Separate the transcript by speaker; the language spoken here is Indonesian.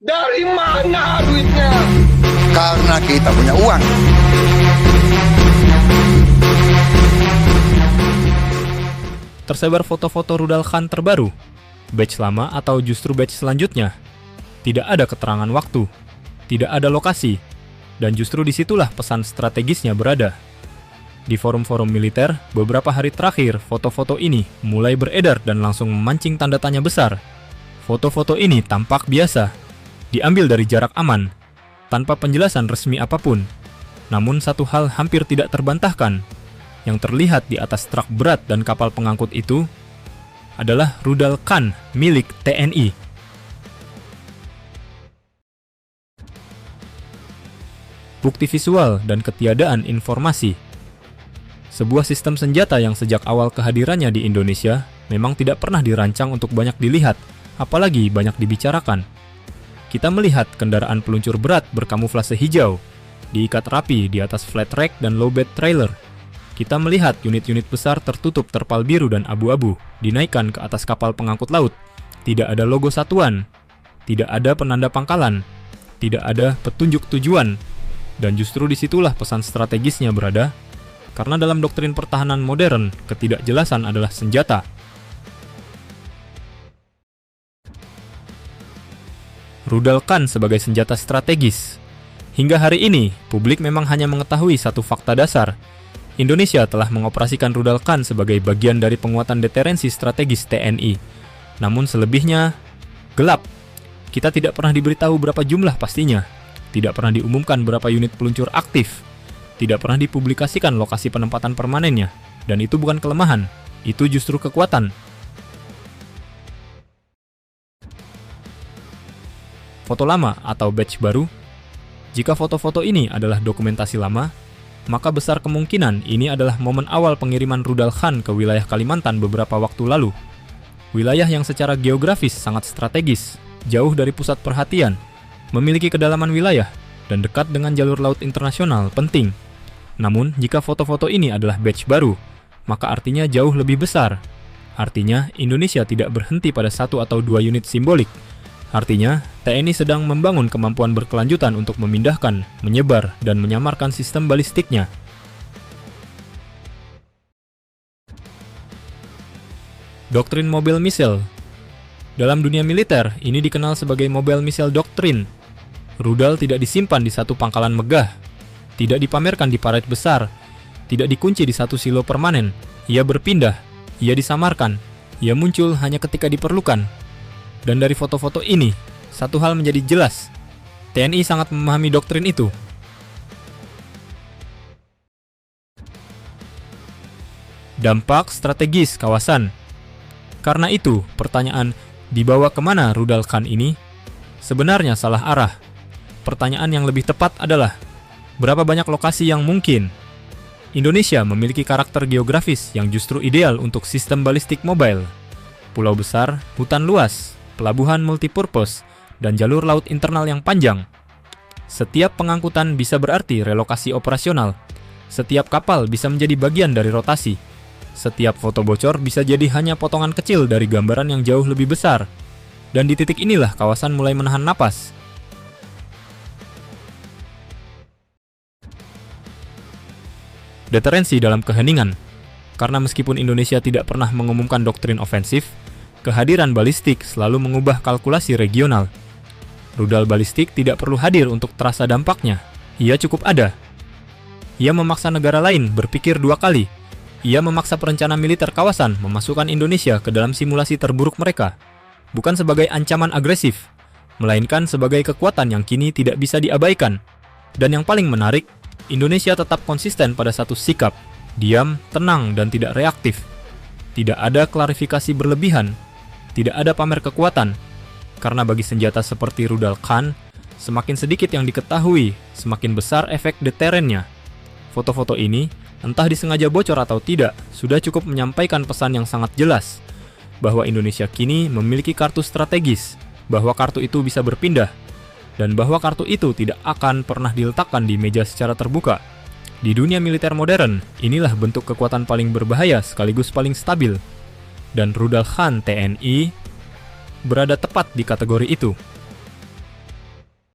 Speaker 1: Dari mana duitnya?
Speaker 2: Karena kita punya uang.
Speaker 3: Tersebar foto-foto rudal Khan terbaru, batch lama atau justru batch selanjutnya. Tidak ada keterangan waktu, tidak ada lokasi, dan justru disitulah pesan strategisnya berada. Di forum-forum militer, beberapa hari terakhir foto-foto ini mulai beredar dan langsung memancing tanda tanya besar. Foto-foto ini tampak biasa, diambil dari jarak aman, tanpa penjelasan resmi apapun. Namun satu hal hampir tidak terbantahkan, yang terlihat di atas truk berat dan kapal pengangkut itu adalah rudal Khan milik TNI. Bukti visual dan ketiadaan informasi. Sebuah sistem senjata yang sejak awal kehadirannya di Indonesia memang tidak pernah dirancang untuk banyak dilihat, apalagi banyak dibicarakan. Kita melihat kendaraan peluncur berat berkamuflase hijau, diikat rapi di atas flat rack dan low bed trailer. Kita melihat unit-unit besar tertutup terpal biru dan abu-abu, dinaikkan ke atas kapal pengangkut laut. Tidak ada logo satuan, tidak ada penanda pangkalan, tidak ada petunjuk tujuan. Dan justru disitulah pesan strategisnya berada, karena dalam doktrin pertahanan modern, ketidakjelasan adalah senjata. Rudal Khan sebagai senjata strategis. Hingga hari ini, publik memang hanya mengetahui satu fakta dasar. Indonesia telah mengoperasikan rudal Khan sebagai bagian dari penguatan deterensi strategis TNI. Namun selebihnya, gelap. Kita tidak pernah diberitahu berapa jumlah pastinya. Tidak pernah diumumkan berapa unit peluncur aktif. Tidak pernah dipublikasikan lokasi penempatan permanennya. Dan itu bukan kelemahan, itu justru kekuatan. Foto lama atau batch baru. Jika foto-foto ini adalah dokumentasi lama, maka besar kemungkinan ini adalah momen awal pengiriman rudal Khan ke wilayah Kalimantan beberapa waktu lalu. Wilayah yang secara geografis sangat strategis, jauh dari pusat perhatian, memiliki kedalaman wilayah, dan dekat dengan jalur laut internasional penting. Namun, jika foto-foto ini adalah batch baru, maka artinya jauh lebih besar. Artinya, Indonesia tidak berhenti pada satu atau dua unit simbolik. Artinya, TNI sedang membangun kemampuan berkelanjutan untuk memindahkan, menyebar, dan menyamarkan sistem balistiknya. Doktrin Mobile Missile. Dalam dunia militer, ini dikenal sebagai Mobile Missile Doctrine. Rudal tidak disimpan di satu pangkalan megah, tidak dipamerkan di parade besar, tidak dikunci di satu silo permanen. Ia berpindah, ia disamarkan, ia muncul hanya ketika diperlukan. Dan dari foto-foto ini, satu hal menjadi jelas. TNI sangat memahami doktrin itu. Dampak strategis kawasan. Karena itu, pertanyaan dibawa kemana rudal Khan ini sebenarnya salah arah. Pertanyaan yang lebih tepat adalah, berapa banyak lokasi yang mungkin? Indonesia memiliki karakter geografis yang justru ideal untuk sistem balistik mobile. Pulau besar, hutan luas, pelabuhan multipurpose, dan jalur laut internal yang panjang. Setiap pengangkutan bisa berarti relokasi operasional. Setiap kapal bisa menjadi bagian dari rotasi. Setiap foto bocor bisa jadi hanya potongan kecil dari gambaran yang jauh lebih besar. Dan di titik inilah kawasan mulai menahan napas. Deterensi dalam keheningan. Karena meskipun Indonesia tidak pernah mengumumkan doktrin ofensif, kehadiran balistik selalu mengubah kalkulasi regional. Rudal balistik tidak perlu hadir untuk terasa dampaknya. Ia cukup ada. Ia memaksa negara lain berpikir dua kali. Ia memaksa perencana militer kawasan memasukkan Indonesia ke dalam simulasi terburuk mereka. Bukan sebagai ancaman agresif, melainkan sebagai kekuatan yang kini tidak bisa diabaikan. Dan yang paling menarik, Indonesia tetap konsisten pada satu sikap, diam, tenang, dan tidak reaktif. Tidak ada klarifikasi berlebihan, tidak ada pamer kekuatan, karena bagi senjata seperti rudal Khan, semakin sedikit yang diketahui, semakin besar efek deterennya. Foto-foto ini, entah disengaja bocor atau tidak, sudah cukup menyampaikan pesan yang sangat jelas, bahwa Indonesia kini memiliki kartu strategis, bahwa kartu itu bisa berpindah, dan bahwa kartu itu tidak akan pernah diletakkan di meja secara terbuka. Di dunia militer modern, inilah bentuk kekuatan paling berbahaya sekaligus paling stabil. Dan rudal Khan TNI berada tepat di kategori itu.